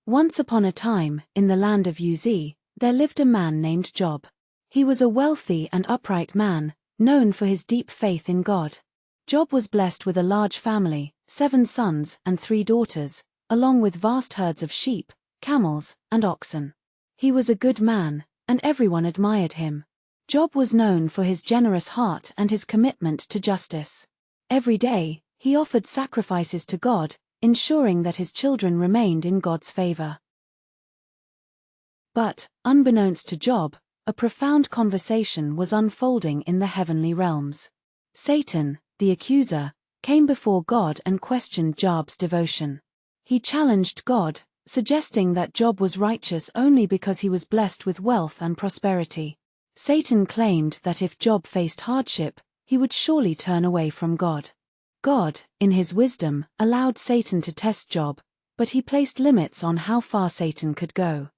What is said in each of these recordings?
Once upon a time, in the land of Uz, there lived a man named Job. He was a wealthy and upright man, known for his deep faith in God. Job was blessed with a large family, 7 sons and 3 daughters, along with vast herds of sheep, camels, and oxen. He was a good man, and everyone admired him. Job was known for his generous heart and his commitment to justice. Every day, he offered sacrifices to God, ensuring that his children remained in God's favor. But, unbeknownst to Job, a profound conversation was unfolding in the heavenly realms. Satan, the accuser, came before God and questioned Job's devotion. He challenged God, suggesting that Job was righteous only because he was blessed with wealth and prosperity. Satan claimed that if Job faced hardship, he would surely turn away from God. God, in his wisdom, allowed Satan to test Job, but he placed limits on how far Satan could go.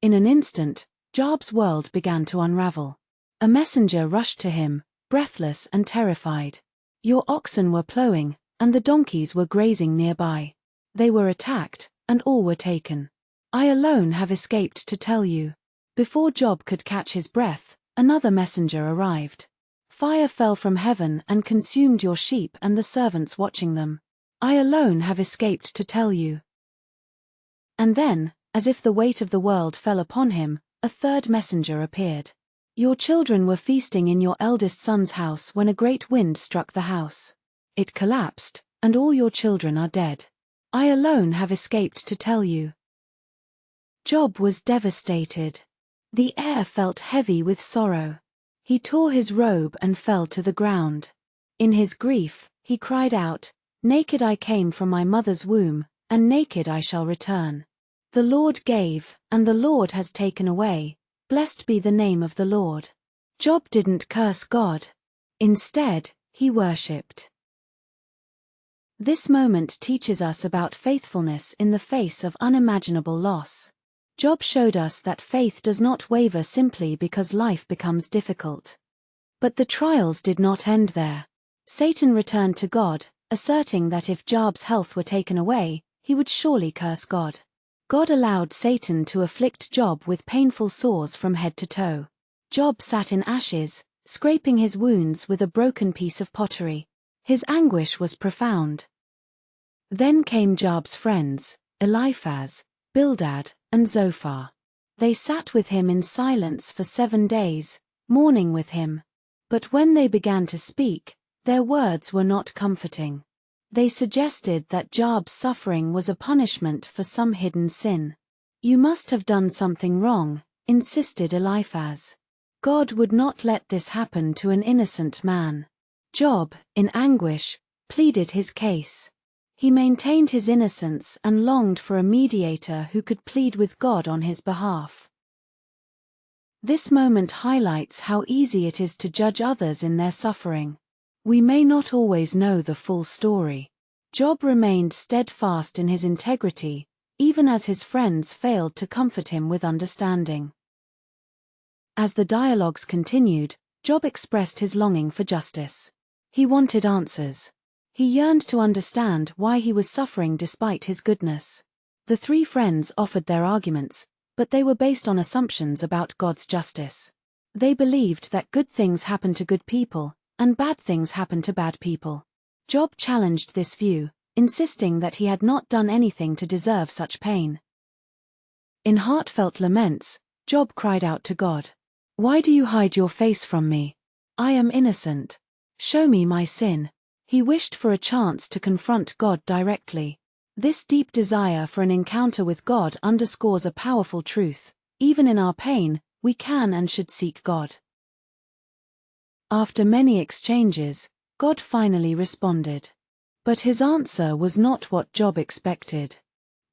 In an instant, Job's world began to unravel. A messenger rushed to him, breathless and terrified. Your oxen were plowing, and the donkeys were grazing nearby. They were attacked, and all were taken. I alone have escaped to tell you. Before Job could catch his breath, another messenger arrived. Fire fell from heaven and consumed your sheep and the servants watching them. I alone have escaped to tell you. And then, as if the weight of the world fell upon him, a third messenger appeared. Your children were feasting in your eldest son's house when a great wind struck the house. It collapsed, and all your children are dead. I alone have escaped to tell you. Job was devastated. The air felt heavy with sorrow. He tore his robe and fell to the ground. In his grief, he cried out, Naked I came from my mother's womb, and naked I shall return. The Lord gave, and the Lord has taken away. Blessed be the name of the Lord. Job didn't curse God. Instead, he worshipped. This moment teaches us about faithfulness in the face of unimaginable loss. Job showed us that faith does not waver simply because life becomes difficult. But the trials did not end there. Satan returned to God, asserting that if Job's health were taken away, he would surely curse God. God allowed Satan to afflict Job with painful sores from head to toe. Job sat in ashes, scraping his wounds with a broken piece of pottery. His anguish was profound. Then came Job's friends, Eliphaz, Bildad, and Zophar. They sat with him in silence for 7 days, mourning with him. But when they began to speak, their words were not comforting. They suggested that Job's suffering was a punishment for some hidden sin. You must have done something wrong, insisted Eliphaz. God would not let this happen to an innocent man. Job, in anguish, pleaded his case. He maintained his innocence and longed for a mediator who could plead with God on his behalf. This moment highlights how easy it is to judge others in their suffering. We may not always know the full story. Job remained steadfast in his integrity, even as his friends failed to comfort him with understanding. As the dialogues continued, Job expressed his longing for justice. He wanted answers. He yearned to understand why he was suffering despite his goodness. The 3 friends offered their arguments, but they were based on assumptions about God's justice. They believed that good things happen to good people, and bad things happen to bad people. Job challenged this view, insisting that he had not done anything to deserve such pain. In heartfelt laments, Job cried out to God, Why do you hide your face from me? I am innocent. Show me my sin. He wished for a chance to confront God directly. This deep desire for an encounter with God underscores a powerful truth. Even in our pain, we can and should seek God. After many exchanges, God finally responded. But his answer was not what Job expected.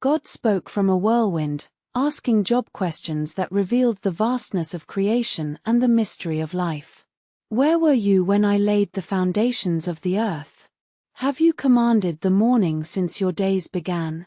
God spoke from a whirlwind, asking Job questions that revealed the vastness of creation and the mystery of life. Where were you when I laid the foundations of the earth? Have you commanded the morning since your days began?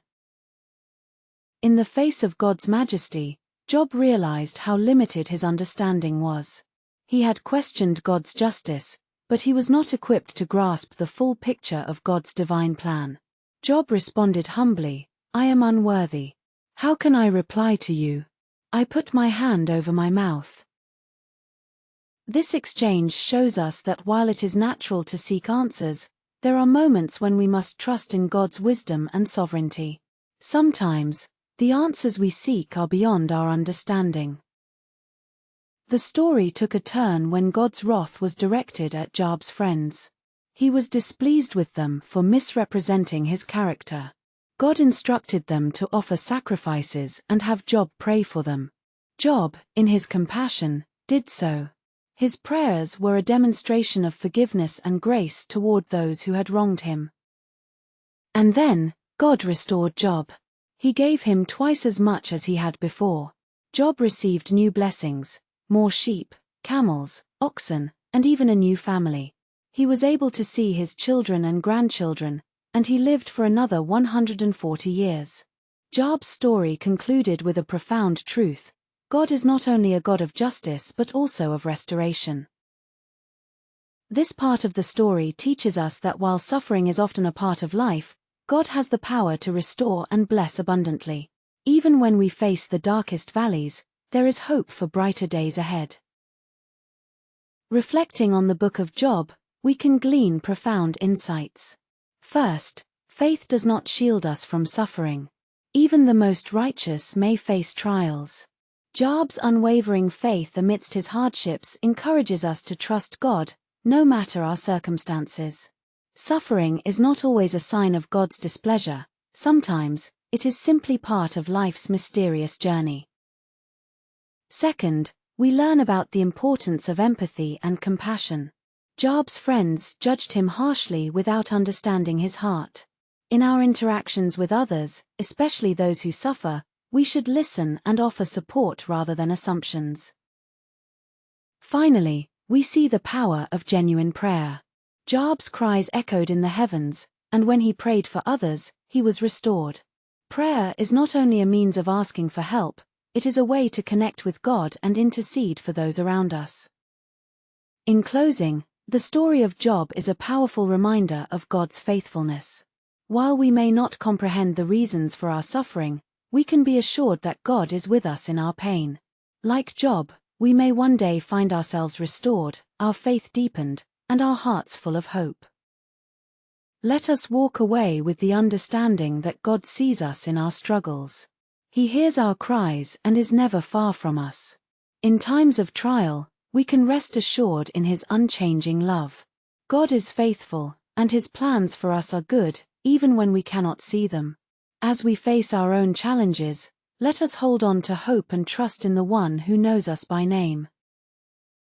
In the face of God's majesty, Job realized how limited his understanding was. He had questioned God's justice, but he was not equipped to grasp the full picture of God's divine plan. Job responded humbly, I am unworthy. How can I reply to you? I put my hand over my mouth. This exchange shows us that while it is natural to seek answers, there are moments when we must trust in God's wisdom and sovereignty. Sometimes, the answers we seek are beyond our understanding. The story took a turn when God's wrath was directed at Job's friends. He was displeased with them for misrepresenting his character. God instructed them to offer sacrifices and have Job pray for them. Job, in his compassion, did so. His prayers were a demonstration of forgiveness and grace toward those who had wronged him. And then, God restored Job. He gave him twice as much as he had before. Job received new blessings, more sheep, camels, oxen, and even a new family. He was able to see his children and grandchildren, and he lived for another 140 years. Job's story concluded with a profound truth: God is not only a God of justice but also of restoration. This part of the story teaches us that while suffering is often a part of life, God has the power to restore and bless abundantly. Even when we face the darkest valleys, there is hope for brighter days ahead. Reflecting on the book of Job, we can glean profound insights. First, faith does not shield us from suffering. Even the most righteous may face trials. Job's unwavering faith amidst his hardships encourages us to trust God, no matter our circumstances. Suffering is not always a sign of God's displeasure. Sometimes, it is simply part of life's mysterious journey. Second, we learn about the importance of empathy and compassion. Job's friends judged him harshly without understanding his heart. In our interactions with others, especially those who suffer, we should listen and offer support rather than assumptions. Finally, we see the power of genuine prayer. Job's cries echoed in the heavens, and when he prayed for others, he was restored. Prayer is not only a means of asking for help, it is a way to connect with God and intercede for those around us. In closing, the story of Job is a powerful reminder of God's faithfulness. While we may not comprehend the reasons for our suffering, we can be assured that God is with us in our pain. Like Job, we may one day find ourselves restored, our faith deepened, and our hearts full of hope. Let us walk away with the understanding that God sees us in our struggles. He hears our cries and is never far from us. In times of trial, we can rest assured in His unchanging love. God is faithful, and His plans for us are good, even when we cannot see them. As we face our own challenges, let us hold on to hope and trust in the One who knows us by name.